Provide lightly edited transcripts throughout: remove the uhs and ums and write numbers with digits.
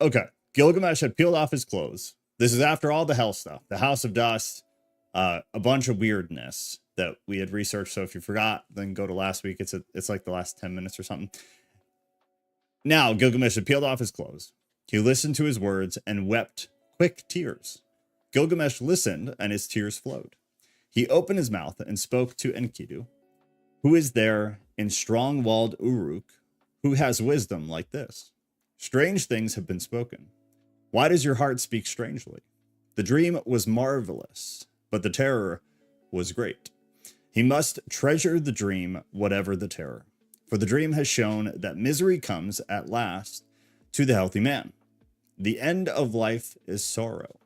Okay. Gilgamesh had peeled off his clothes. This is after all the hell stuff. The House of Dust, a bunch of weirdness that we had researched. So if you forgot, then go to last week. It's like the last 10 minutes or something. Now, Gilgamesh had peeled off his clothes. He listened to his words and wept quick tears. Gilgamesh listened, and his tears flowed. He opened his mouth and spoke to Enkidu, who is there in strong-walled Uruk, who has wisdom like this. Strange things have been spoken. Why does your heart speak strangely? The dream was marvelous, but the terror was great. He must treasure the dream, whatever the terror. For the dream has shown that misery comes at last to the healthy man. The end of life is sorrow.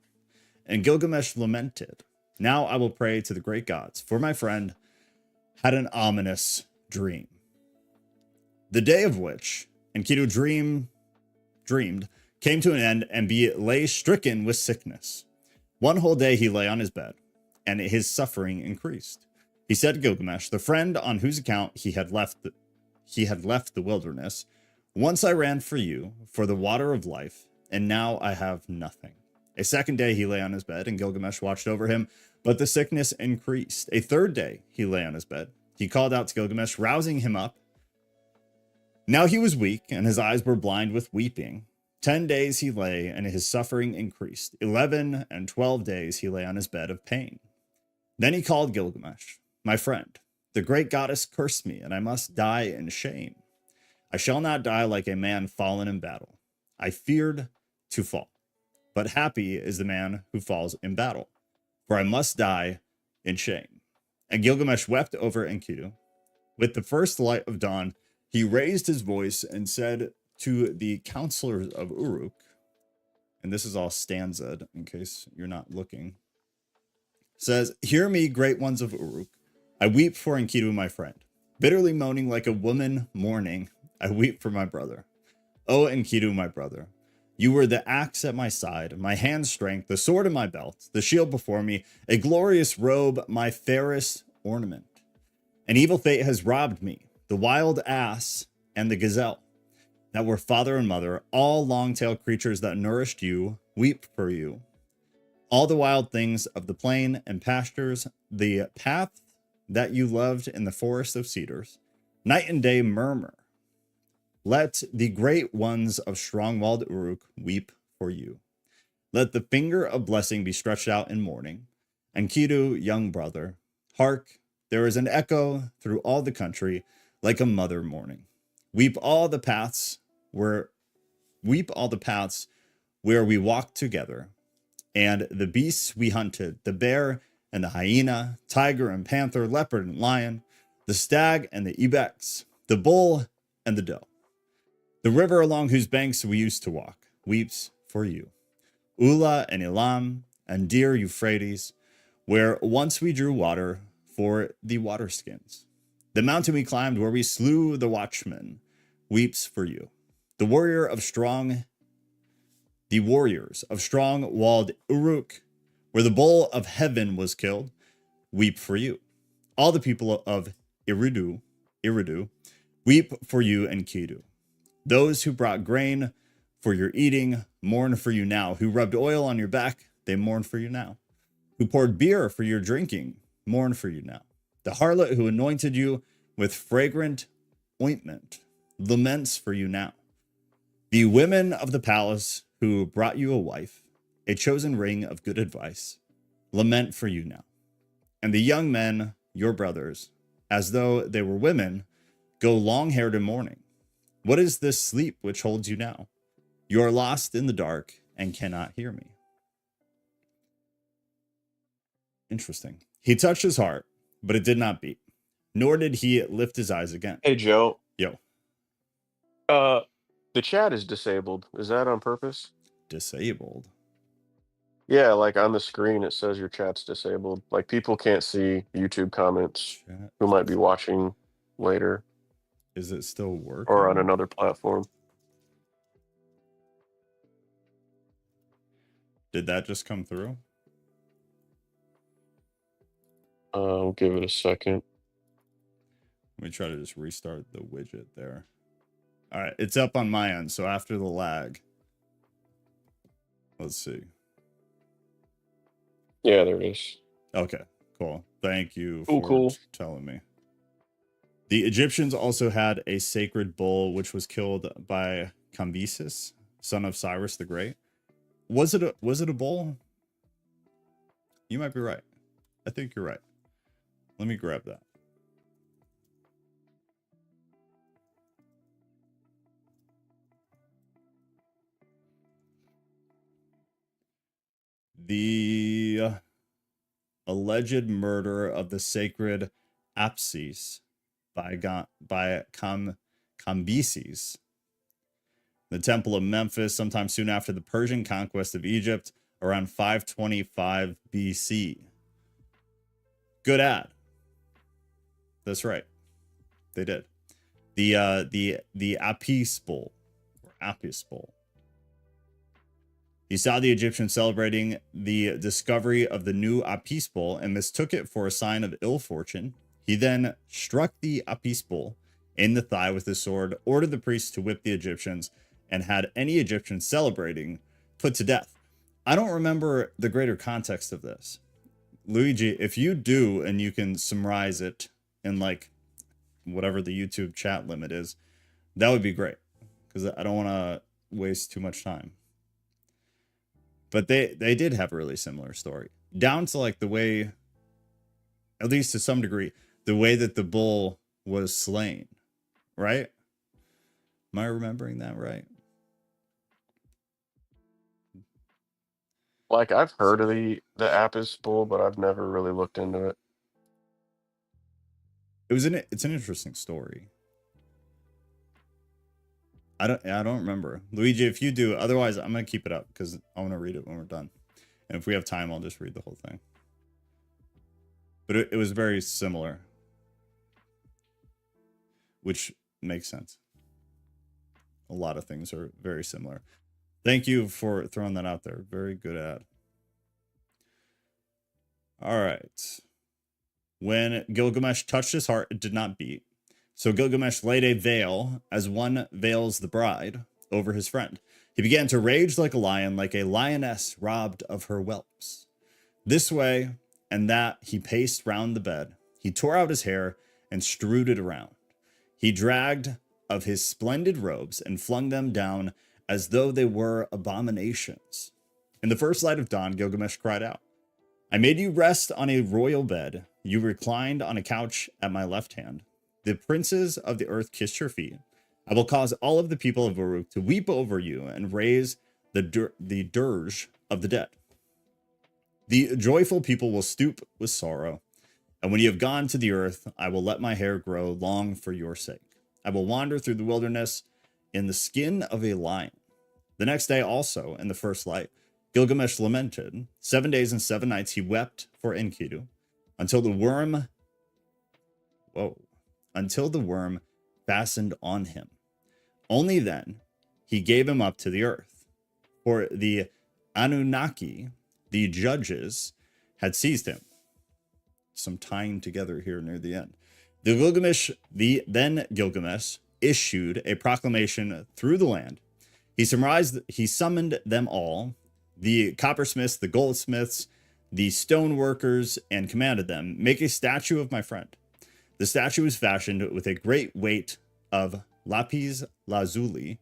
And Gilgamesh lamented, now I will pray to the great gods, for my friend had an ominous dream. The day of which Enkidu dreamed came to an end, and lay stricken with sickness. One whole day he lay on his bed, and his suffering increased. He said to Gilgamesh, the friend on whose account he had left the wilderness, once I ran for you for the water of life, and now I have nothing. A second day he lay on his bed, and Gilgamesh watched over him, but the sickness increased. A third day he lay on his bed. He called out to Gilgamesh, rousing him up. Now he was weak, and his eyes were blind with weeping. 10 days he lay, and his suffering increased. 11 and 12 days he lay on his bed of pain. Then he called Gilgamesh, my friend, the great goddess cursed me, and I must die in shame. I shall not die like a man fallen in battle. I feared to fall, but happy is the man who falls in battle, for I must die in shame. And Gilgamesh wept over Enkidu. With the first light of dawn, he raised his voice and said to the counselors of Uruk, and this is all stanza'd in case you're not looking, says, hear me, great ones of Uruk. I weep for Enkidu, my friend. Bitterly moaning like a woman mourning, I weep for my brother. O Enkidu, my brother, you were the axe at my side, my hand's strength, the sword in my belt, the shield before me, a glorious robe, my fairest ornament. An evil fate has robbed me, the wild ass and the gazelle, that were father and mother, all long-tailed creatures that nourished you, weep for you. All the wild things of the plain and pastures, the path that you loved in the forest of cedars, night and day murmur. Let the great ones of strong-walled Uruk weep for you. Let the finger of blessing be stretched out in mourning. Enkidu, young brother, hark, there is an echo through all the country, like a mother mourning. Weep all the paths where we walked together, and the beasts we hunted, the bear and the hyena, tiger and panther, leopard and lion, the stag and the ibex, the bull and the doe. The river along whose banks we used to walk weeps for you. Ula and Elam and dear Euphrates, where once we drew water for the water skins. The mountain we climbed where we slew the watchman weeps for you. The warriors of strong-walled Uruk, where the bull of heaven was killed, weep for you. All the people of Eridu, weep for you, Enkidu. Those who brought grain for your eating mourn for you now. Who rubbed oil on your back, they mourn for you now. Who poured beer for your drinking, mourn for you now. The harlot who anointed you with fragrant ointment laments for you now. The women of the palace who brought you a wife, a chosen ring of good advice, lament for you now. And the young men, your brothers, as though they were women, go long-haired in mourning. What is this sleep which holds you now? You are lost in the dark and cannot hear me. Interesting. He touched his heart, but it did not beat, nor did he lift his eyes again. Hey, Joe. Yo. The chat is disabled. Is that on purpose? Disabled? Yeah, like on the screen it says your chat's disabled. Like people can't see YouTube comments who might be watching later. Is it still working? Or on another platform. Did that just come through? I'll give it a second. Let me try to just restart the widget there. All right, it's up on my end, so after the lag, Let's see. Yeah, there it is. Okay, cool. Thank you Cool, for cool. telling me. The Egyptians also had a sacred bull which was killed by Cambyses, son of Cyrus the Great. Was it a bull? You might be right. I think you're right. Let me grab that. The alleged murder of the sacred Apsis by Cambyses, the Temple of Memphis, sometime soon after the Persian conquest of Egypt, around 525 BC. Good ad. That's right. They did. The Apis Bowl, or Apis Bowl. He saw the Egyptians celebrating the discovery of the new Apis Bowl and mistook it for a sign of ill fortune. He then struck the Apis Bowl in the thigh with his sword, ordered the priests to whip the Egyptians, and had any Egyptians celebrating put to death. I don't remember the greater context of this. Luigi, if you do and you can summarize it in like whatever the YouTube chat limit is, that would be great, because I don't want to waste too much time. But they did have a really similar story, down to like the way, at least to some degree, the way that the bull was slain, right? Am I remembering that right? Like, I've heard of the Apis bull, but I've never really looked into it. It's an interesting story. I don't remember. Luigi, if you do, otherwise I'm gonna keep it up because I want to read it when we're done. And if we have time, I'll just read the whole thing. But it was very similar, which makes sense. A lot of things are very similar. Thank you for throwing that out there. Very good ad. All right. When Gilgamesh touched his heart, it did not beat. So Gilgamesh laid a veil, as one veils the bride, over his friend. He began to rage like a lioness robbed of her whelps. This way and that he paced round the bed. He tore out his hair and strewed it around. He dragged of his splendid robes and flung them down as though they were abominations. In the first light of dawn, Gilgamesh cried out, I made you rest on a royal bed. You reclined on a couch at my left hand. The princes of the earth kissed your feet. I will cause all of the people of Uruk to weep over you and raise the dirge of the dead. The joyful people will stoop with sorrow. And when you have gone to the earth, I will let my hair grow long for your sake. I will wander through the wilderness in the skin of a lion. The next day also, in the first light, Gilgamesh lamented. 7 days and 7 nights he wept for Enkidu until the worm fastened on him. Only then he gave him up to the earth. For the Anunnaki, the judges, had seized him. Some tying together here near the end. Then Gilgamesh issued a proclamation through the land. He summoned them all, the coppersmiths, the goldsmiths, the stoneworkers, and commanded them, make a statue of my friend. The statue was fashioned with a great weight of lapis lazuli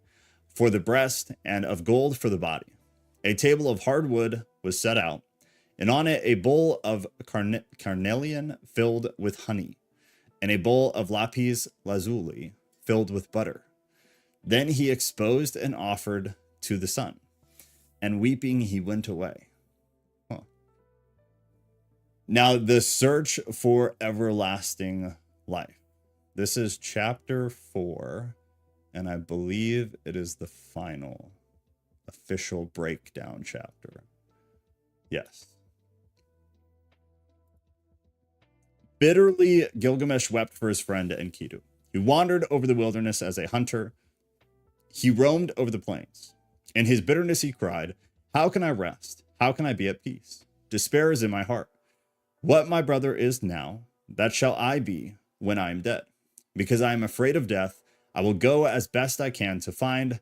for the breast and of gold for the body. A table of hard wood was set out, and on it a bowl of carnelian filled with honey, and a bowl of lapis lazuli filled with butter. Then he exposed and offered to the sun, and weeping he went away. Now, the search for everlasting life. This is chapter 4, and I believe it is the final official breakdown chapter. Yes. Bitterly, Gilgamesh wept for his friend Enkidu. He wandered over the wilderness as a hunter. He roamed over the plains. In his bitterness he cried, how can I rest? How can I be at peace? Despair is in my heart. What my brother is now, that shall I be when I am dead. Because I am afraid of death, I will go as best I can to find,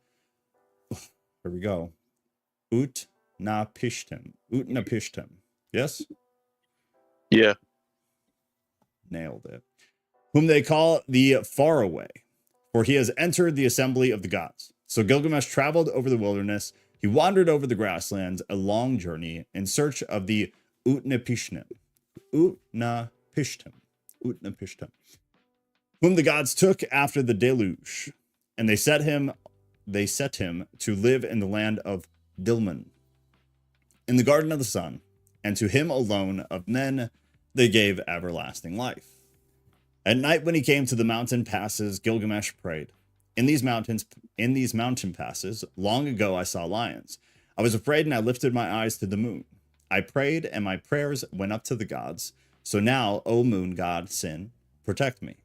here we go, Utnapishtim. Yes? Yeah. Nailed it. Whom they call the Faraway, for he has entered the assembly of the gods. So Gilgamesh traveled over the wilderness. He wandered over the grasslands, a long journey, in search of the Utnapishtim. Utnapishtim. Whom the gods took after the deluge, and they set him to live in the land of Dilmun, in the garden of the sun, and to him alone of men they gave everlasting life. At night when he came to the mountain passes, Gilgamesh prayed. In these mountain passes, long ago I saw lions. I was afraid and I lifted my eyes to the moon. I prayed and my prayers went up to the gods. So now, O moon god, Sin, protect me.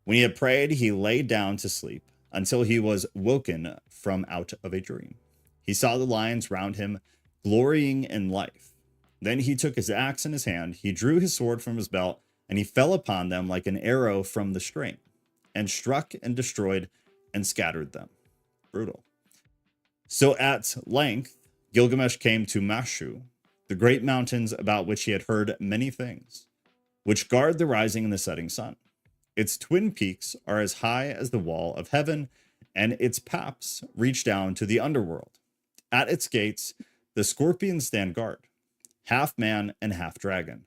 When he had prayed, he lay down to sleep until he was woken from out of a dream. He saw the lions round him, glorying in life. Then he took his axe in his hand, he drew his sword from his belt, and he fell upon them like an arrow from the string, and struck and destroyed and scattered them. Brutal. So at length, Gilgamesh came to Mashu, the great mountains about which he had heard many things, which guard the rising and the setting sun. Its twin peaks are as high as the wall of heaven, and its paps reach down to the underworld. At its gates, the scorpions stand guard, half man and half dragon.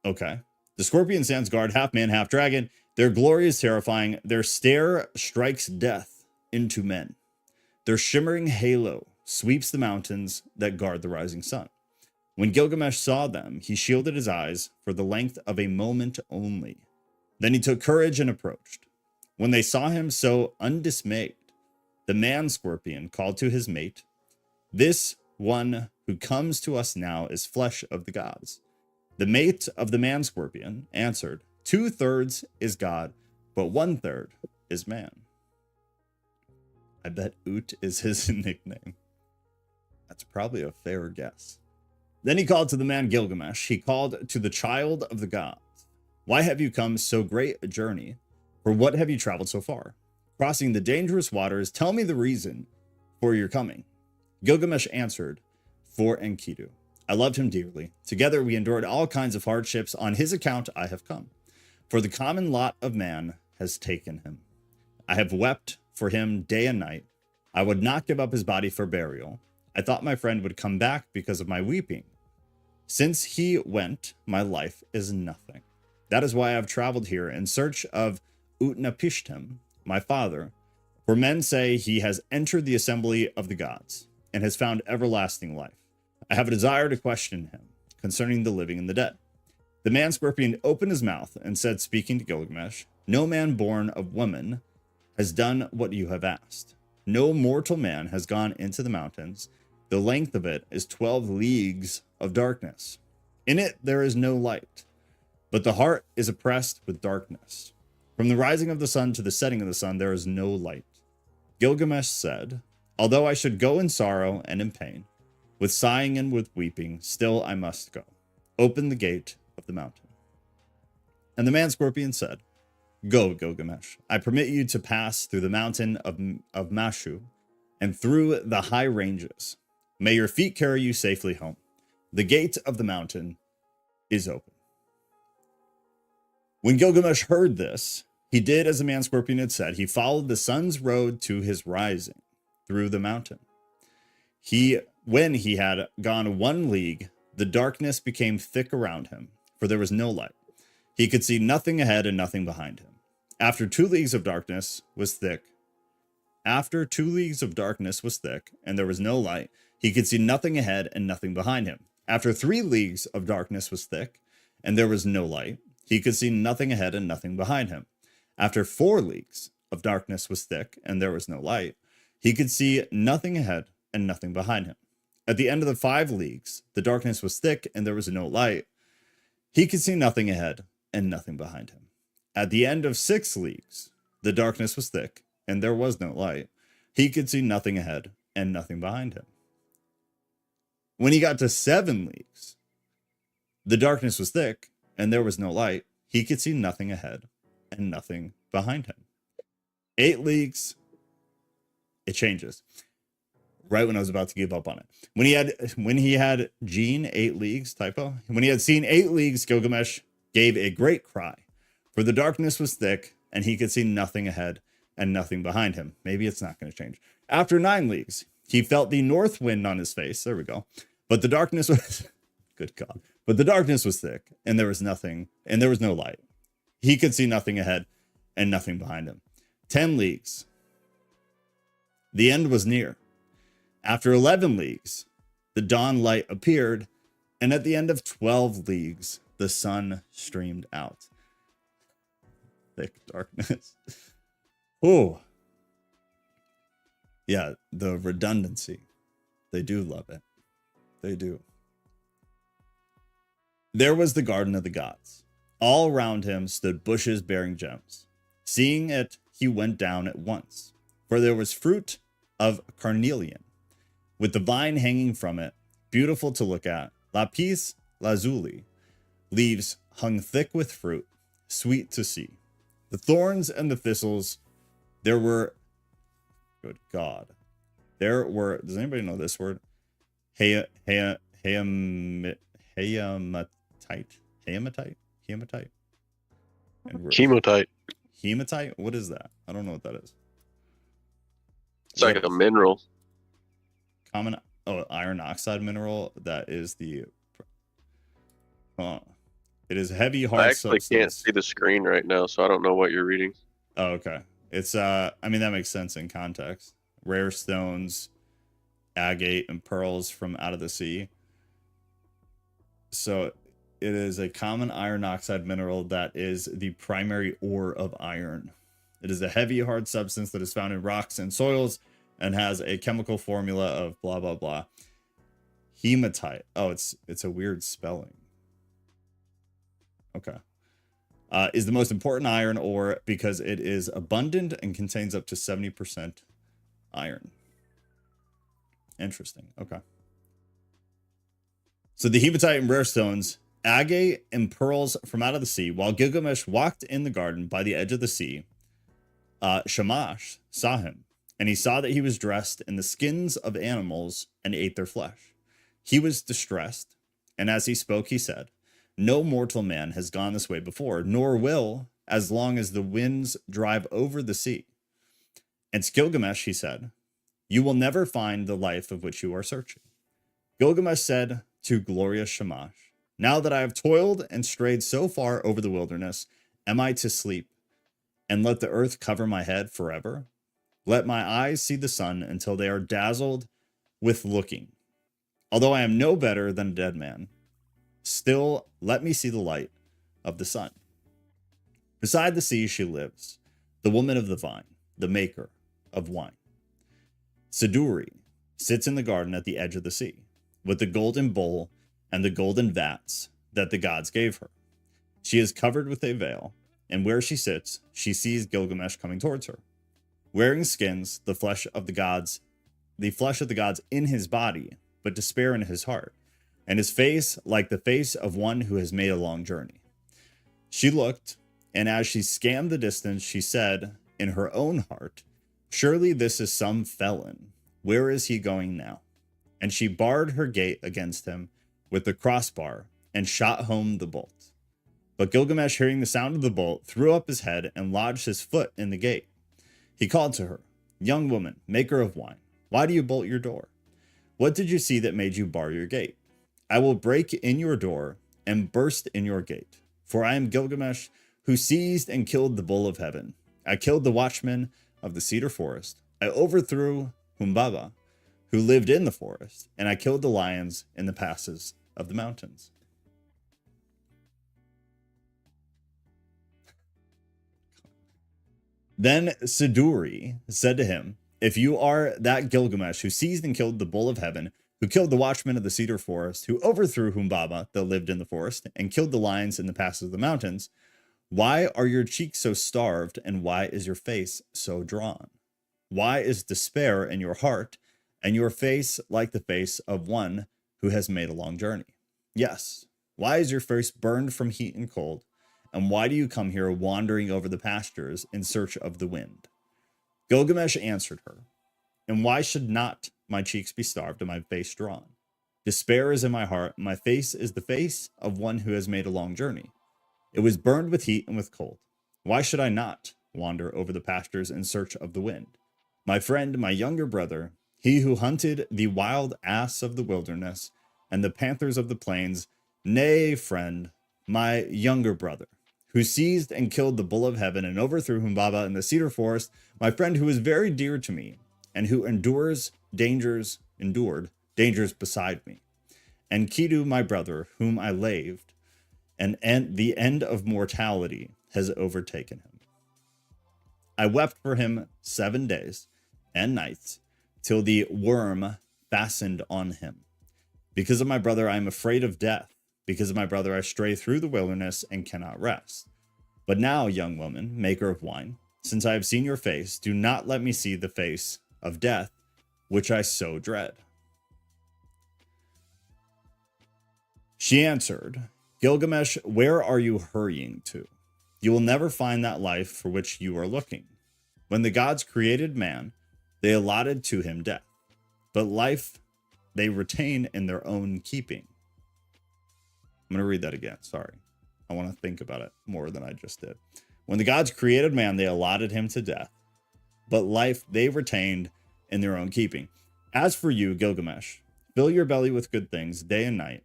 Okay. The scorpion stands guard, half man, half dragon. Their glory is terrifying. Their stare strikes death into men. Their shimmering halo sweeps the mountains that guard the rising sun. When Gilgamesh saw them, he shielded his eyes for the length of a moment only. Then he took courage and approached. When they saw him so undismayed, the man-scorpion called to his mate, "This one who comes to us now is flesh of the gods." The mate of the man-scorpion answered, 2/3 is God, but 1/3 is man. I bet Oot is his nickname. That's probably a fair guess. Then he called to the man Gilgamesh. He called to the child of the gods. "Why have you come so great a journey? For what have you traveled so far? Crossing the dangerous waters, tell me the reason for your coming." Gilgamesh answered, "For Enkidu. I loved him dearly. Together we endured all kinds of hardships. On his account I have come. For the common lot of man has taken him. I have wept for him day and night. I would not give up his body for burial. I thought my friend would come back because of my weeping. Since he went, my life is nothing. That is why I have traveled here in search of Utnapishtim, my father. For men say he has entered the assembly of the gods and has found everlasting life. I have a desire to question him concerning the living and the dead." The man-scorpion opened his mouth and said, speaking to Gilgamesh, "No man born of woman has done what you have asked. No mortal man has gone into the mountains. The length of it is 12 leagues of darkness. In it there is no light, but the heart is oppressed with darkness. From the rising of the sun to the setting of the sun there is no light." Gilgamesh said, "Although I should go in sorrow and in pain, with sighing and with weeping, still I must go. Open the gate of the mountain." And the man-scorpion said, "Go, Gilgamesh. I permit you to pass through the mountain of Mashu and through the high ranges. May your feet carry you safely home. The gate of the mountain is open." When Gilgamesh heard this, he did as the man-scorpion had said. He followed the sun's road to his rising through the mountain. When he had gone 1 league, the darkness became thick around him, for there was no light. He could see nothing ahead and nothing behind him. After 2 leagues of darkness was thick, and there was no light, he could see nothing ahead and nothing behind him. After 3 leagues of darkness was thick, and there was no light, he could see nothing ahead and nothing behind him. After 4 leagues of darkness was thick, and there was no light, he could see nothing ahead and nothing behind him. At the end of the 5 leagues, the darkness was thick, and there was no light. He could see nothing ahead and nothing behind him. At the end of 6 leagues, the darkness was thick, and there was no light. He could see nothing ahead and nothing behind him. When he got to 7 leagues, the darkness was thick, and there was no light. He could see nothing ahead and nothing behind him. 8 leagues, It changes. Right when I was about to give up on it. When he had Gene 8 leagues, typo. When he had seen 8 leagues, Gilgamesh gave a great cry, for the darkness was thick, and he could see nothing ahead and nothing behind him. Maybe it's not going to change. After 9 leagues, he felt the north wind on his face. There we go. But the darkness was good God. But the darkness was thick, and there was nothing, and there was no light. He could see nothing ahead and nothing behind him. 10 leagues. The end was near. After 11 leagues, the dawn light appeared, and at the end of 12 leagues, the sun streamed out. Thick darkness. Oh. Yeah, the redundancy. They do love it. They do. There was the garden of the gods. All around him stood bushes bearing gems. Seeing it, he went down at once, for there was fruit of carnelian, with the vine hanging from it, beautiful to look at, lapis lazuli, leaves hung thick with fruit, sweet to see. The thorns and the thistles, there were, good God, there were, does anybody know this word? Hematite? Hematite. Hematite? What is that? I don't know what that is. It's like a mineral. Common, iron oxide mineral. That is the, it is heavy, hard I actually substance. can't see the screen right now, so I don't know what you're reading. Oh, okay. It's, I mean, that makes sense in context. Rare stones, agate, and pearls from out of the sea. So it is a common iron oxide mineral that is the primary ore of iron. It is a heavy, hard substance that is found in rocks and soils and has a chemical formula of blah, blah, blah. Hematite. Oh, it's a weird spelling. Okay. Is the most important iron ore because it is abundant and contains up to 70% iron. Interesting. Okay. So the hematite and rare stones, agate and pearls from out of the sea. While Gilgamesh walked in the garden by the edge of the sea, Shamash saw him, and he saw that he was dressed in the skins of animals and ate their flesh. He was distressed, and as he spoke, he said, "No mortal man has gone this way before, nor will, as long as the winds drive over the sea." And Gilgamesh, he said, "You will never find the life of which you are searching." Gilgamesh said to glorious Shamash, "Now that I have toiled and strayed so far over the wilderness, am I to sleep and let the earth cover my head forever? Let my eyes see the sun until they are dazzled with looking. Although I am no better than a dead man, still let me see the light of the sun." Beside the sea she lives, the woman of the vine, the maker of wine. Siduri sits in the garden at the edge of the sea, with the golden bowl and the golden vats that the gods gave her. She is covered with a veil, and where she sits, she sees Gilgamesh coming towards her, wearing skins, the flesh of the gods in his body, but despair in his heart, and his face like the face of one who has made a long journey. She looked, and as she scanned the distance, she said in her own heart, "Surely this is some felon. Where is he going now?" And she barred her gate against him with the crossbar and shot home the bolt. But Gilgamesh, hearing the sound of the bolt, threw up his head and lodged his foot in the gate. He called to her, "Young woman, maker of wine, why do you bolt your door? What did you see that made you bar your gate? I will break in your door and burst in your gate. For I am Gilgamesh, who seized and killed the bull of heaven. I killed the watchman of the cedar forest. I overthrew Humbaba, who lived in the forest, and I killed the lions in the passes of the mountains." Then Siduri said to him, "If you are that Gilgamesh who seized and killed the bull of heaven, who killed the watchman of the cedar forest, who overthrew Humbaba that lived in the forest, and killed the lions in the passes of the mountains, why are your cheeks so starved, and why is your face so drawn? Why is despair in your heart, and your face like the face of one who has made a long journey? Yes, why is your face burned from heat and cold? And why do you come here wandering over the pastures in search of the wind?" Gilgamesh answered her, And why should not my cheeks be starved and my face drawn? Despair is in my heart, and my face is the face of one who has made a long journey. It was burned with heat and with cold. Why should I not wander over the pastures in search of the wind? My friend, my younger brother, he who hunted the wild ass of the wilderness and the panthers of the plains, nay, friend, my younger brother, who seized and killed the bull of heaven and overthrew Humbaba in the cedar forest, my friend who is very dear to me, and who endured dangers beside me. And Kidu, my brother, whom I laved, and the end of mortality has overtaken him. I wept for him 7 days and nights, till the worm fastened on him. Because of my brother, I am afraid of death. Because of my brother, I stray through the wilderness and cannot rest. But now, young woman, maker of wine, since I have seen your face, do not let me see the face of death, which I so dread. She answered, Gilgamesh, where are you hurrying to? You will never find that life for which you are looking. When the gods created man, they allotted to him death, but life they retain in their own keeping. I'm going to read that again. Sorry. I want to think about it more than I just did. When the gods created man, they allotted him to death, but life they retained in their own keeping. As for you, Gilgamesh, fill your belly with good things day and night,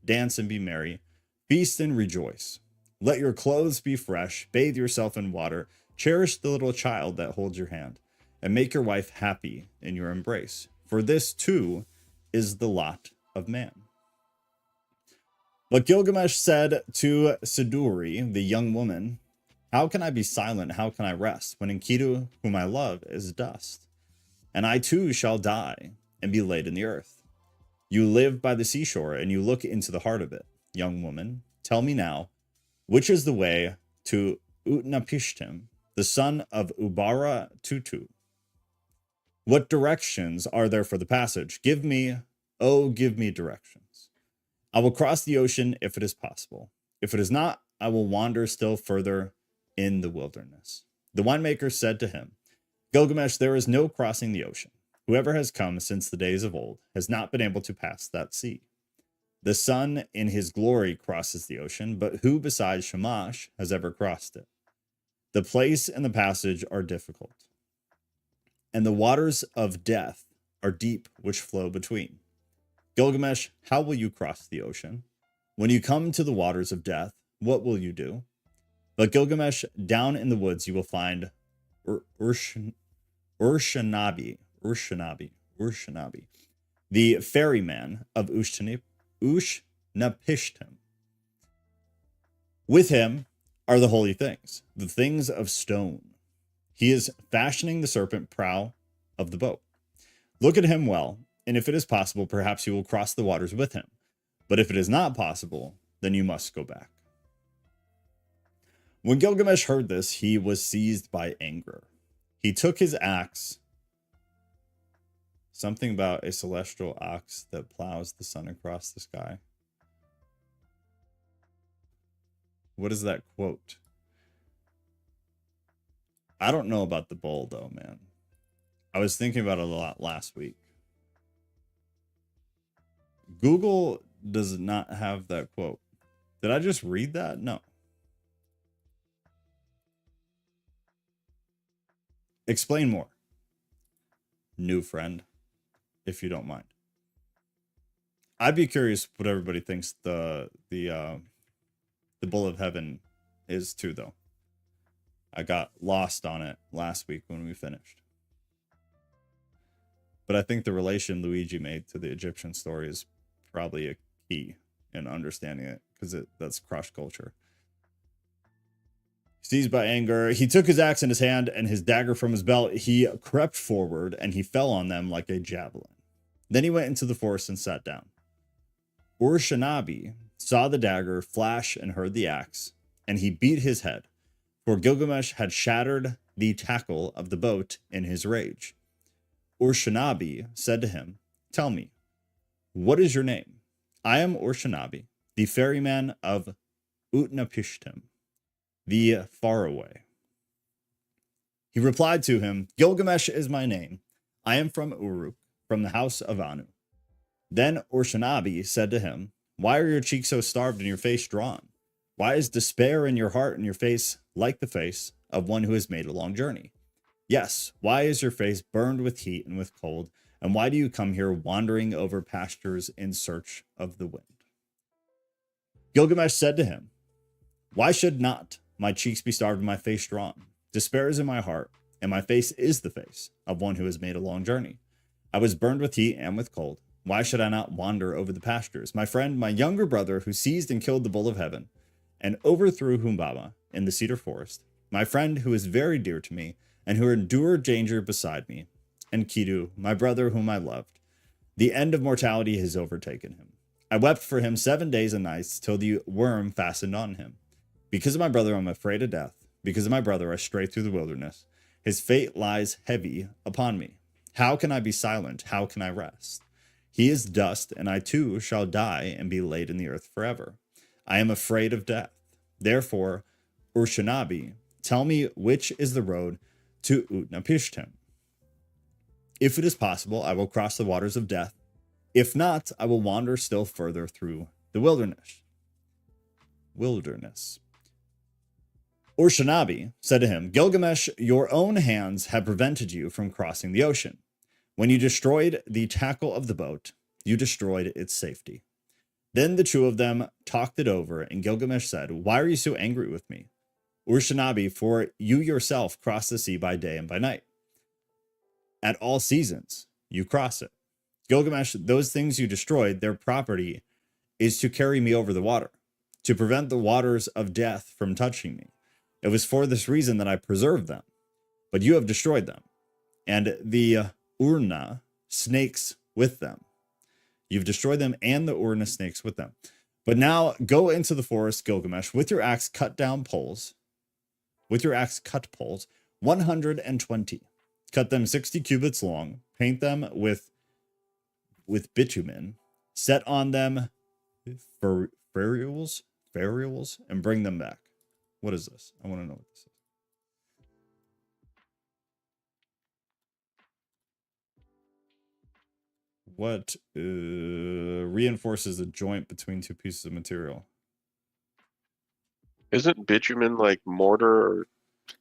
dance and be merry, feast and rejoice. Let your clothes be fresh, bathe yourself in water, cherish the little child that holds your hand, and make your wife happy in your embrace. For this, too, is the lot of man. But Gilgamesh said to Siduri, the young woman, how can I be silent? How can I rest when Enkidu, whom I love, is dust? And I too shall die and be laid in the earth. You live by the seashore and you look into the heart of it. Young woman, tell me now, which is the way to Utnapishtim, the son of Ubara Tutu? What directions are there for the passage? Give me directions. I will cross the ocean if it is possible. If it is not, I will wander still further in the wilderness. The winemaker said to him, Gilgamesh, there is no crossing the ocean. Whoever has come since the days of old has not been able to pass that sea. The sun in his glory crosses the ocean, but who besides Shamash has ever crossed it? The place and the passage are difficult, and the waters of death are deep which flow between. Gilgamesh, how will you cross the ocean? When you come to the waters of death, what will you do? But Gilgamesh, down in the woods you will find Urshanabi, the ferryman of Ushnapishtim. With him are the holy things, the things of stone. He is fashioning the serpent prow of the boat. Look at him well, and if it is possible, perhaps you will cross the waters with him. But if it is not possible, then you must go back. When Gilgamesh heard this, he was seized by anger. He took his axe, something about a celestial ox that plows the sun across the sky. What is that quote? I don't know about the bull, though, man. I was thinking about it a lot last week. Google does not have that quote. Did I just read that? No. Explain more, new friend, if you don't mind. I'd be curious what everybody thinks the bull of heaven is too, though. I got lost on it last week when we finished. But I think the relation Luigi made to the Egyptian story is probably a key in understanding it, because that's cross culture. Seized by anger, he took his axe in his hand and his dagger from his belt. He crept forward and he fell on them like a javelin. Then he went into the forest and sat down. Urshanabi saw the dagger flash and heard the axe, and he beat his head, for Gilgamesh had shattered the tackle of the boat in his rage. Urshanabi said to him, tell me, what is your name? I am Urshanabi, the ferryman of Utnapishtim, the faraway. He replied to him, Gilgamesh is my name. I am from Uruk, from the house of Anu. Then Urshanabi said to him, why are your cheeks so starved and your face drawn? Why is despair in your heart and your face like the face of one who has made a long journey? Yes, why is your face burned with heat and with cold? And why do you come here wandering over pastures in search of the wind? Gilgamesh said to him, why should not my cheeks be starved and my face drawn? Despair is in my heart, and my face is the face of one who has made a long journey. I was burned with heat and with cold. Why should I not wander over the pastures? My friend, my younger brother, who seized and killed the bull of heaven and overthrew Humbaba in the cedar forest, my friend who is very dear to me and who endured danger beside me, and Kidu, my brother whom I loved, the end of mortality has overtaken him. I wept for him 7 days and nights till the worm fastened on him. Because of my brother, I'm afraid of death. Because of my brother, I stray through the wilderness. His fate lies heavy upon me. How can I be silent? How can I rest? He is dust, and I too shall die and be laid in the earth forever. I am afraid of death. Therefore, Urshanabi, tell me which is the road to Utnapishtim. If it is possible, I will cross the waters of death. If not, I will wander still further through the wilderness. Urshanabi said to him, Gilgamesh, your own hands have prevented you from crossing the ocean. When you destroyed the tackle of the boat, you destroyed its safety. Then the two of them talked it over, and Gilgamesh said, why are you so angry with me? Urshanabi, for you yourself cross the sea by day and by night. At all seasons, you cross it. Gilgamesh, those things you destroyed, their property is to carry me over the water, to prevent the waters of death from touching me. It was for this reason that I preserved them, but you have destroyed them, and the Urna snakes with them. You've destroyed them and the Urna snakes with them. But now go into the forest, Gilgamesh, with your axe cut poles, 120. Cut them 60 cubits long, paint them with bitumen, set on them ferules, and bring them back. What is this? I want to know what this is. What reinforces the joint between two pieces of material? Isn't bitumen like mortar or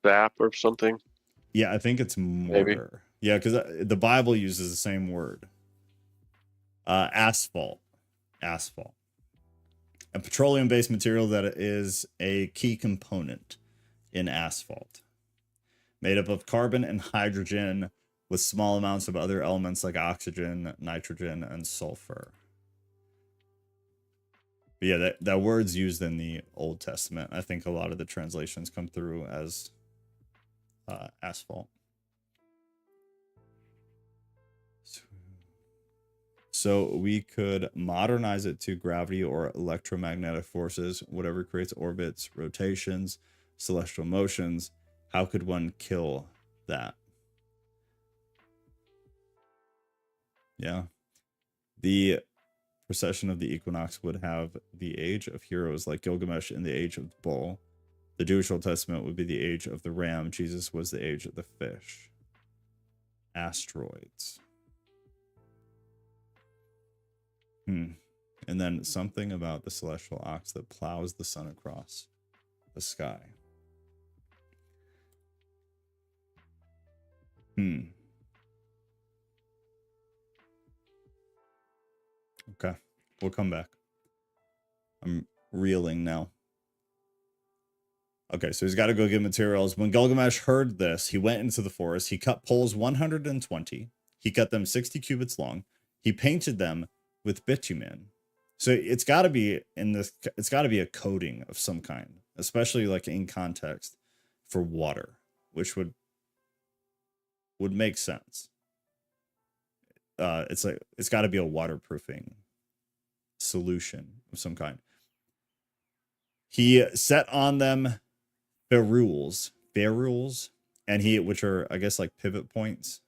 sap or something? Yeah, I think it's mortar. Maybe. Yeah, because the Bible uses the same word. Asphalt. A petroleum-based material that is a key component in asphalt. Made up of carbon and hydrogen with small amounts of other elements like oxygen, nitrogen, and sulfur. But yeah, that word's used in the Old Testament. I think a lot of the translations come through as asphalt. So we could modernize it to gravity or electromagnetic forces, whatever creates orbits, rotations, celestial motions. How could one kill that? Yeah. The procession of the equinox would have the age of heroes like Gilgamesh in the age of the bull. The Jewish Old Testament would be the age of the ram. Jesus was the age of the fish. Asteroids. And then something about the celestial ox that plows the sun across the sky. Okay, we'll come back. I'm reeling now. Okay, so he's got to go get materials. When Gilgamesh heard this, he went into the forest. He cut poles 120. He cut them 60 cubits long. He painted them with bitumen. So it's got to be it's got to be a coating of some kind, especially like in context for water, which would make sense. It's got to be a waterproofing solution of some kind. He set on them ferules, and which are, I guess, like pivot points.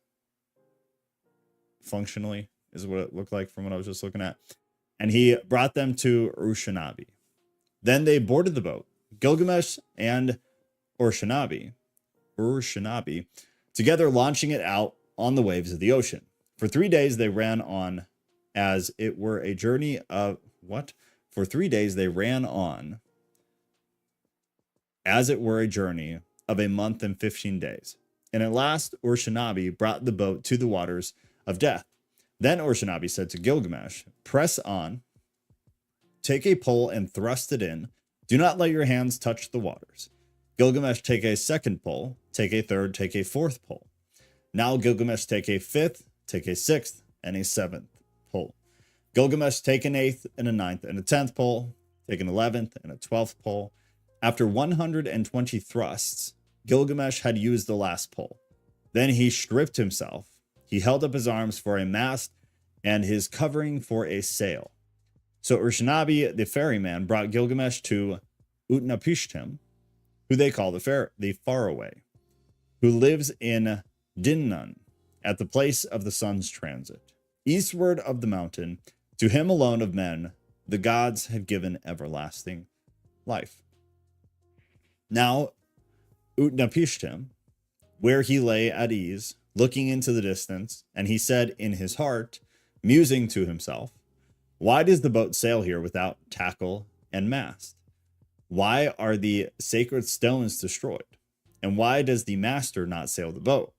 Functionally is what it looked like from what I was just looking at. And he brought them to Urshanabi. Then they boarded the boat. Gilgamesh and Urshanabi Ur-Shanabi, together launching it out on the waves of the ocean. For 3 days they ran on as it were a journey of what? For 3 days they ran on as it were a journey of a month and 15 days. And at last Ur-Shanabi brought the boat to the waters of death. Then Ur-Shanabi said to Gilgamesh, "Press on, take a pole and thrust it in. Do not let your hands touch the waters." Gilgamesh, take a second pole, take a third, take a fourth pole. Now Gilgamesh, take a fifth, take a sixth, and a seventh pole. Gilgamesh, take an eighth and a ninth and a 10th pole, take an 11th and a 12th pole. After 120 thrusts, Gilgamesh had used the last pole. Then he stripped himself. He held up his arms for a mast and his covering for a sail. So Ur-Shanabi, the ferryman, brought Gilgamesh to Utnapishtim, who they call the faraway, who lives in Dinnan, at the place of the sun's transit. Eastward of the mountain, to him alone of men, the gods had given everlasting life. Now, Utnapishtim, where he lay at ease, looking into the distance, and he said in his heart, musing to himself, "Why does the boat sail here without tackle and mast? Why are the sacred stones destroyed? And why does the master not sail the boat?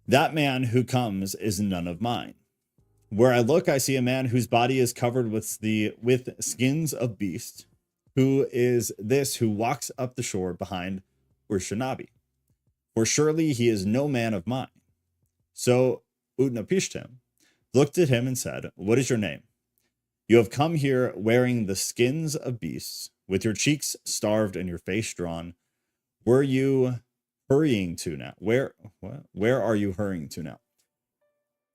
That man who comes is none of mine. Where I look, I see a man whose body is covered with skins of beasts. Who is this who walks up the shore behind Ur-Shanabi? For surely he is no man of mine." So Utnapishtim looked at him and said, "What is your name? You have come here wearing the skins of beasts, with your cheeks starved and your face drawn. Were you hurrying to now? Where are you hurrying to now?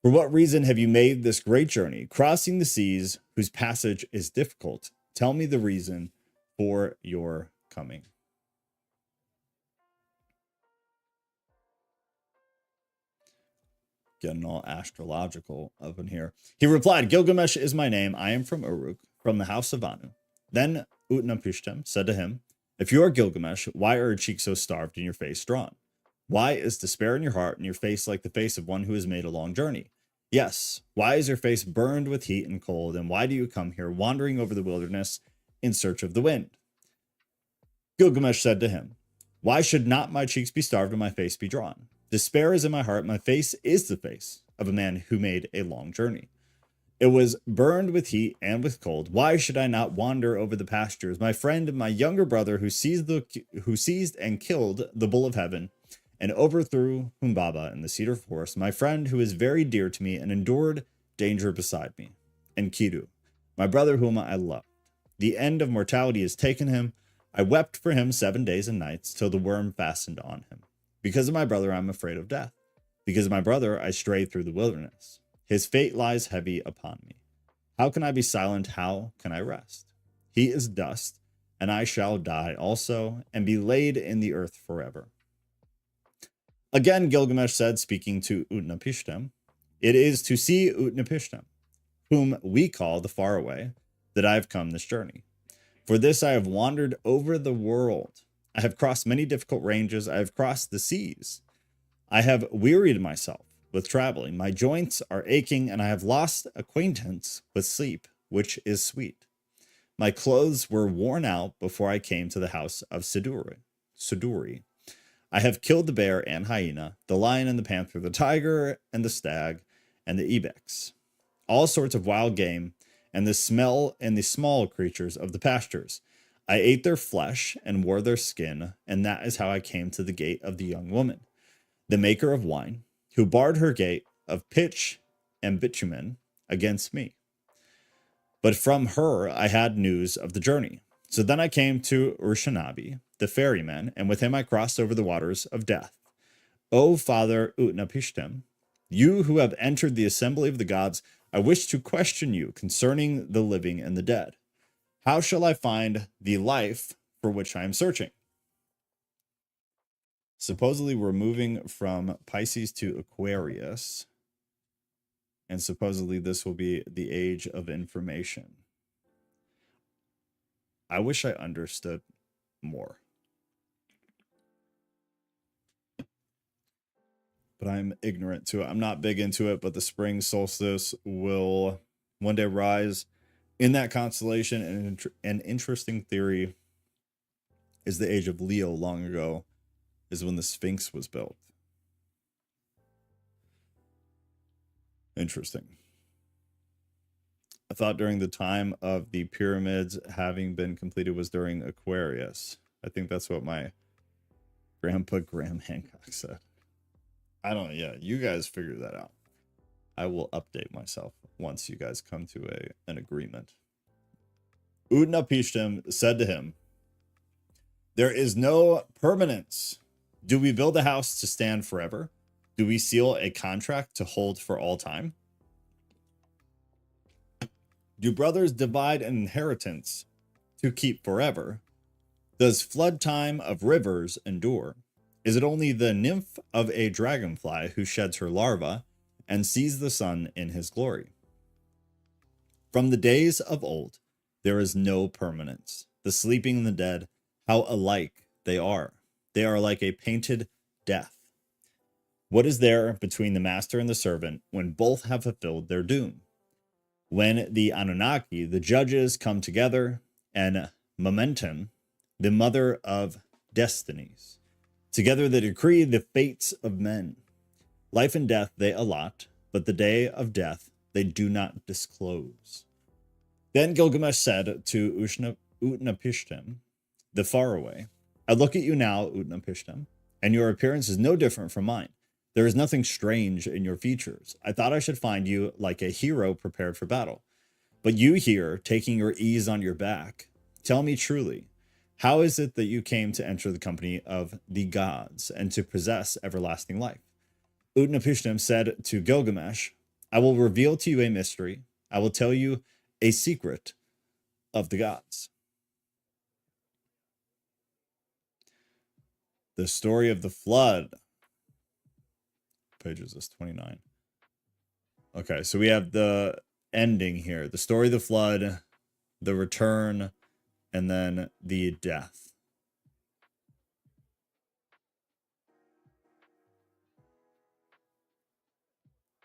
For what reason have you made this great journey, crossing the seas whose passage is difficult? Tell me the reason for your coming." Getting all astrological up in here. He replied, "Gilgamesh is my name. I am from Uruk, from the house of Anu." Then Utnapishtim said to him, "If you are Gilgamesh, why are your cheeks so starved and your face drawn? Why is despair in your heart and your face like the face of one who has made a long journey? Yes, why is your face burned with heat and cold? And why do you come here wandering over the wilderness in search of the wind?" Gilgamesh said to him, "Why should not my cheeks be starved and my face be drawn? Despair is in my heart. My face is the face of a man who made a long journey. It was burned with heat and with cold. Why should I not wander over the pastures? My friend, my younger brother, who seized and killed the bull of heaven and overthrew Humbaba in the cedar forest, my friend who is very dear to me and endured danger beside me, and Kidu, my brother whom I loved. The end of mortality has taken him. I wept for him 7 days and nights till the worm fastened on him. Because of my brother, I'm afraid of death. Because of my brother, I strayed through the wilderness. His fate lies heavy upon me. How can I be silent? How can I rest? He is dust, and I shall die also, and be laid in the earth forever." Again, Gilgamesh said, speaking to Utnapishtim, "It is to see Utnapishtim, whom we call the faraway, that I have come this journey. For this I have wandered over the world. I have crossed many difficult ranges. I have crossed the seas. I have wearied myself with traveling. My joints are aching, and I have lost acquaintance with sleep, which is sweet. My clothes were worn out before I came to the house of Suduri. I have killed the bear and hyena, the lion and the panther, the tiger and the stag, and the ibex, all sorts of wild game, and the small creatures of the pastures. I ate their flesh and wore their skin, and that is how I came to the gate of the young woman, the maker of wine, who barred her gate of pitch and bitumen against me. But from her I had news of the journey. So then I came to Ur-Shanabi, the ferryman, and with him I crossed over the waters of death. O Father Utnapishtim, you who have entered the assembly of the gods, I wish to question you concerning the living and the dead. How shall I find the life for which I am searching?" Supposedly we're moving from Pisces to Aquarius, and supposedly this will be the age of information. I wish I understood more. but I'm ignorant to it. I'm not big into it, but the spring solstice will one day rise in that constellation. And an interesting theory is the age of Leo long ago is when the Sphinx was built. Interesting. I thought during the time of the pyramids having been completed was during Aquarius. I think that's what my grandpa Graham Hancock said. I don't know. Yeah, you guys figure that out. I will update myself once you guys come to an agreement. Utnapishtim said to him, there is no permanence. Do we build a house to stand forever? Do we seal a contract to hold for all time? Do brothers divide an inheritance to keep forever? Does flood time of rivers endure? Is it only the nymph of a dragonfly who sheds her larva and sees the sun in his glory? From the days of old, there is no permanence. The sleeping and the dead, how alike they are. They are like a painted death. What is there between the master and the servant when both have fulfilled their doom? When the Anunnaki, the judges, come together, and Momentum, the mother of destinies, together they decree the fates of men. Life and death they allot, but the day of death they do not disclose. Then Gilgamesh said to Utnapishtim, the faraway, I look at you now, Utnapishtim, and your appearance is no different from mine. There is nothing strange in your features. I thought I should find you like a hero prepared for battle. But you here, taking your ease on your back, tell me truly, how is it that you came to enter the company of the gods and to possess everlasting life? Utnapishtim said to Gilgamesh, I will reveal to you a mystery. I will tell you a secret of the gods. The story of the flood. Page is this 29. Okay, so we have the ending here. The story of the flood, the return, and then the death.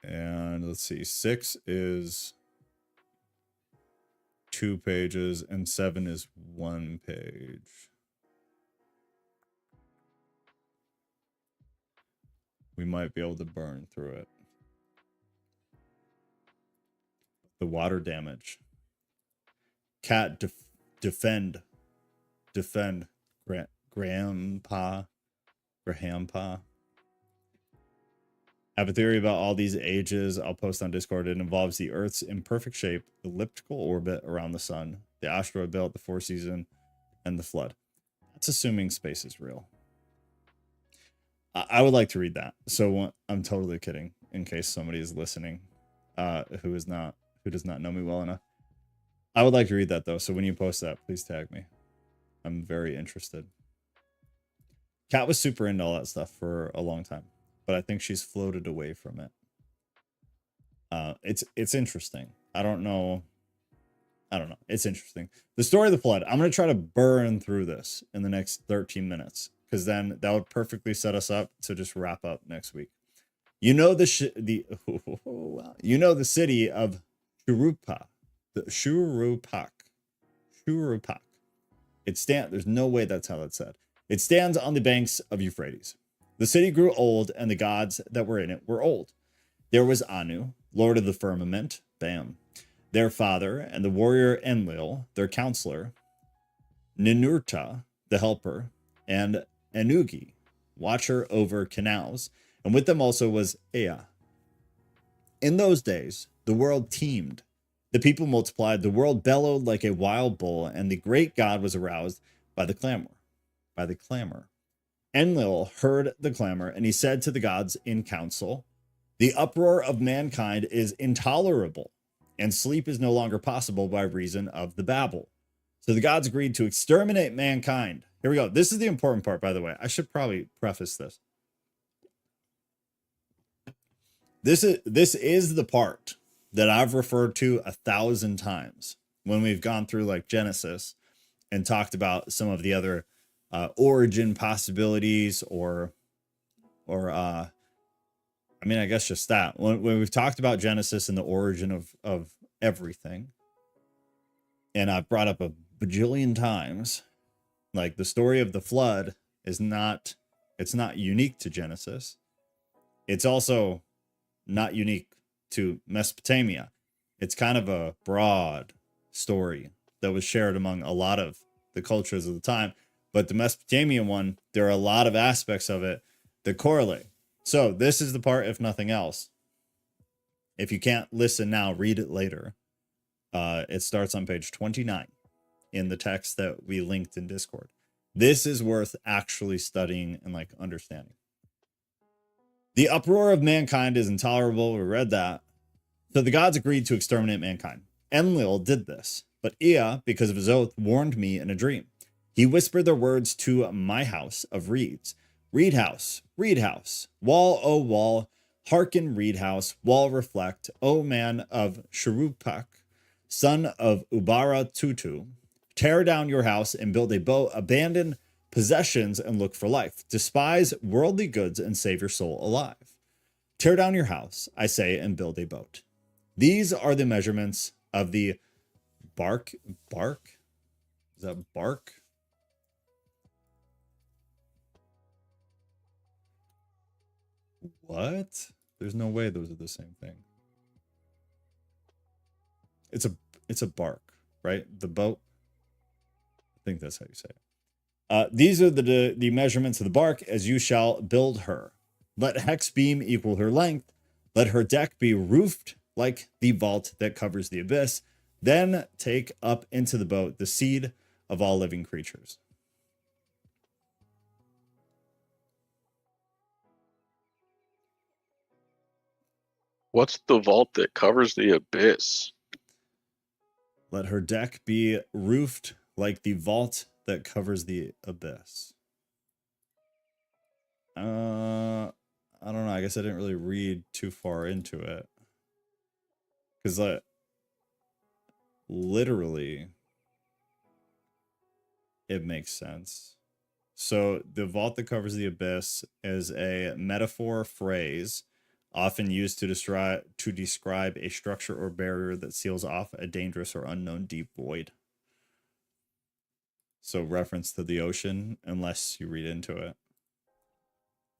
And let's see, 6 is 2 pages and 7 is 1 page. We might be able to burn through it. The water damage. Cat defend Grandpa. I have a theory about all these ages I'll post on Discord. It involves the Earth's imperfect shape, elliptical orbit around the sun, the asteroid belt, the 4 season, and the flood. That's assuming space is real. I would like to read that. So I'm totally kidding, in case somebody is listening, who does not know me well enough. I would like to read that though. So when you post that, please tag me. I'm very interested. Kat was super into all that stuff for a long time, but I think she's floated away from it. It's interesting. I don't know. It's interesting. The story of the flood. I'm going to try to burn through this in the next 13 minutes. Because then that would perfectly set us up to just wrap up next week. You know the city of Shurupak. There's no way that's how that's said. It stands on the banks of Euphrates. The city grew old, and the gods that were in it were old. There was Anu, lord of the firmament, bam, their father, and the warrior Enlil, their counselor, Ninurta, the helper, and Enugi, watcher over canals, and with them also was Ea. In those days, the world teemed. The people multiplied, the world bellowed like a wild bull, and the great god was aroused by the clamor. Enlil heard the clamor, and he said to the gods in council, the uproar of mankind is intolerable, and sleep is no longer possible by reason of the babel. So the gods agreed to exterminate mankind. Here we go. This is the important part, by the way. I should probably preface this. This is the part that I've referred to 1,000 times when we've gone through like Genesis and talked about some of the other origin possibilities or I mean, I guess just that. When we've talked about Genesis and the origin of everything, and I've brought up a bajillion times, like the story of the flood is not, it's not unique to Genesis. It's also not unique to Mesopotamia. It's kind of a broad story that was shared among a lot of the cultures of the time. But the Mesopotamian one, there are a lot of aspects of it that correlate. So this is the part, if nothing else. If you can't listen now, read it later. It starts on page 29 in the text that we linked in Discord. This is worth actually studying and like understanding. The uproar of mankind is intolerable. We read that. So the gods agreed to exterminate mankind. Enlil did this, but Ea, because of his oath, warned me in a dream. He whispered their words to my house of reeds. Reed house, wall, O wall, hearken, reed house, wall, reflect, O man of Sharupak, son of Ubara Tutu. Tear down your house and build a boat, abandon possessions and look for life. Despise worldly goods and save your soul alive. Tear down your house, I say, and build a boat. These are the measurements of the bark. Is that bark? What? There's no way those are the same thing. It's a bark, right? The boat. I think that's how you say it. These are the measurements of the bark as you shall build her. Let hex beam equal her length. Let her deck be roofed like the vault that covers the abyss. Then take up into the boat the seed of all living creatures. What's the vault that covers the abyss? Let her deck be roofed like the vault that covers the abyss. I don't know. I guess I didn't really read too far into it. Because, like, literally, it makes sense. So, the vault that covers the abyss is a metaphor phrase often used to describe a structure or barrier that seals off a dangerous or unknown deep void. So, reference to the ocean, unless you read into it,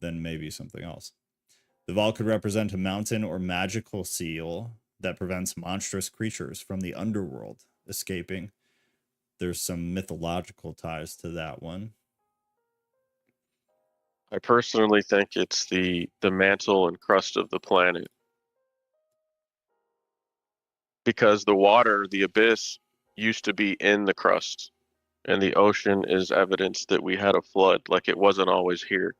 then maybe something else. The vault could represent a mountain or magical seal that prevents monstrous creatures from the underworld escaping. There's some mythological ties to that one. I personally think it's the mantle and crust of the planet. Because the water, the abyss, used to be in the crust, and the ocean is evidence that we had a flood, like it wasn't always here.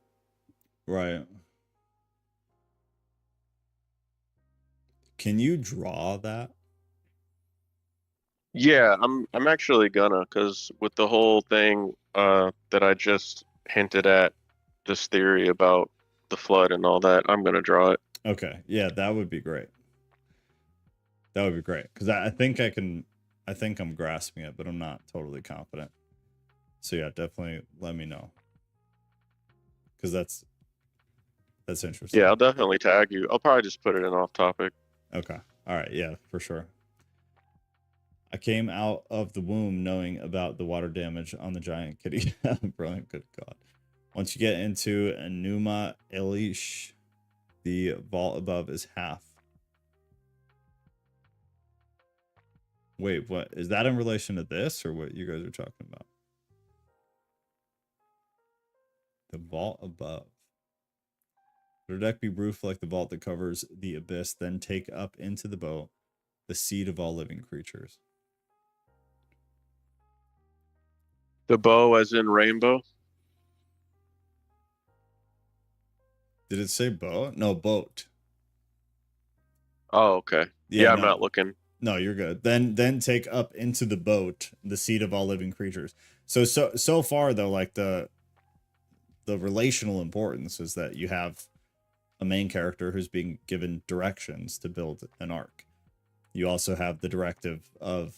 Right. Can you draw that? Yeah, I'm actually gonna, because with the whole thing that I just hinted at, this theory about the flood and all that, I'm gonna draw it. Okay. Yeah, that would be great. That would be great. Because I think I'm grasping it, but I'm not totally confident. So yeah, definitely let me know. Because that's interesting. Yeah, I'll definitely tag you. I'll probably just put it in off topic. Okay. All right. Yeah, for sure. I came out of the womb knowing about the water damage on the giant kitty. Brilliant. Good God. Once you get into Enuma Elish, the vault above is half. Wait, what? Is that in relation to this or what you guys are talking about? The vault above. Let her deck be roofed like the vault that covers the abyss, then take up into the boat the seed of all living creatures. The bow as in rainbow? Did it say boat? No, boat. Oh, okay. Yeah, I'm not looking. No, you're good. Then take up into the boat the seed of all living creatures. So far though, like the relational importance is that you have a main character who's being given directions to build an ark. You also have the directive of,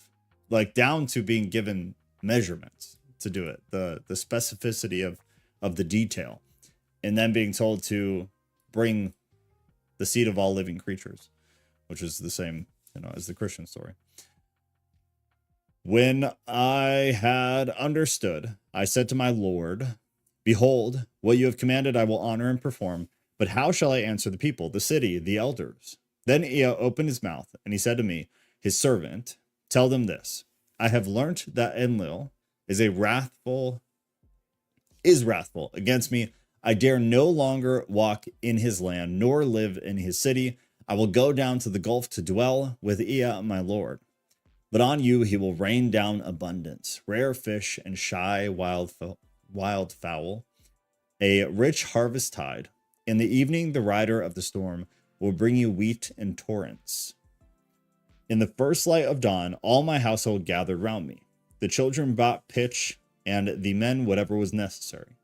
like, down to being given measurements to do it, the specificity of the detail, and then being told to bring the seed of all living creatures, which is the same, as the Christian story. When I had understood, I said to my Lord, behold, what you have commanded I will honor and perform, but how shall I answer the people, the city, the elders? Then Ea opened his mouth, and he said to me, his servant, tell them this, I have learnt that Enlil is wrathful against me. I dare no longer walk in his land, nor live in his city. I will go down to the gulf to dwell with Ea, my Lord. But on you he will rain down abundance, rare fish and shy wild fowl, a rich harvest tide. In the evening the rider of the storm will bring you wheat in torrents. In the first light of dawn, all my household gathered round me. The children brought pitch, and the men whatever was necessary.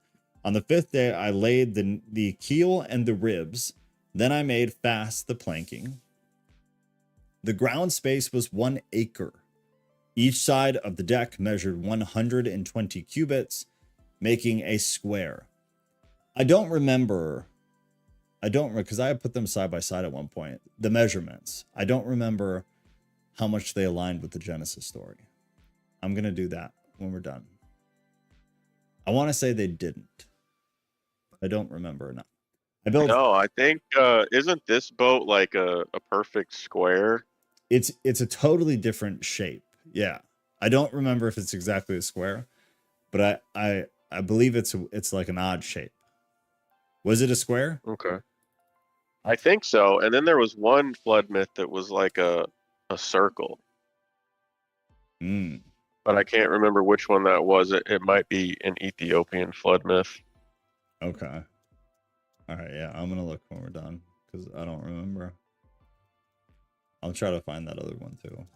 On the 5th day I laid the keel and the ribs. Then I made fast the planking. The ground space was 1 acre. Each side of the deck measured 120 cubits, making a square. I don't remember, because I put them side by side at one point, the measurements. I don't remember how much they aligned with the Genesis story. I'm going to do that when we're done. I want to say they didn't. I don't remember enough. No, I think, isn't this boat like a perfect square? It's a totally different shape. Yeah. I don't remember if it's exactly a square, but I believe it's like an odd shape. Was it a square? Okay. I think so. And then there was one flood myth that was like a circle. But I can't remember which one that was. It might be an Ethiopian flood myth. Okay. All right, yeah, I'm going to look when we're done because I don't remember. I'll try to find that other one too.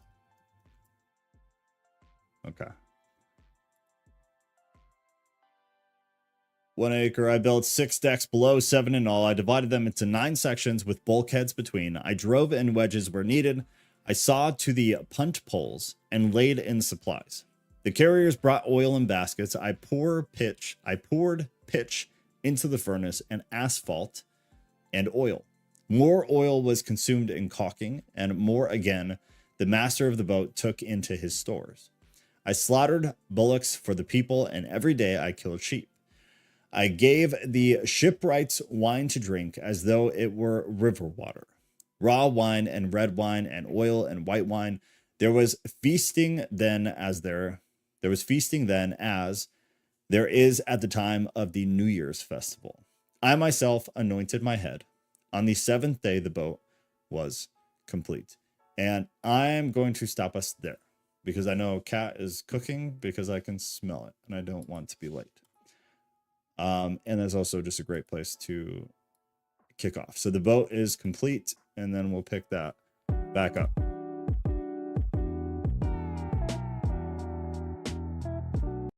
Okay. 1 acre. I built 6 decks below, 7 in all. I divided them into 9 sections with bulkheads between. I drove in wedges where needed. I sawed to the punt poles and laid in supplies. The carriers brought oil in baskets. I poured pitch into the furnace and asphalt and oil. More oil was consumed in caulking, and more again the master of the boat took into his stores. I slaughtered bullocks for the people, and every day I killed sheep. I gave the shipwrights wine to drink as though it were river water, raw wine and red wine and oil and white wine. There was feasting then as there is at the time of the New Year's festival. I myself anointed my head. On the 7th day, the boat was complete. And I'm going to stop us there because I know Kat is cooking because I can smell it and I don't want to be late. And that's also just a great place to kick off. So the boat is complete and then we'll pick that back up.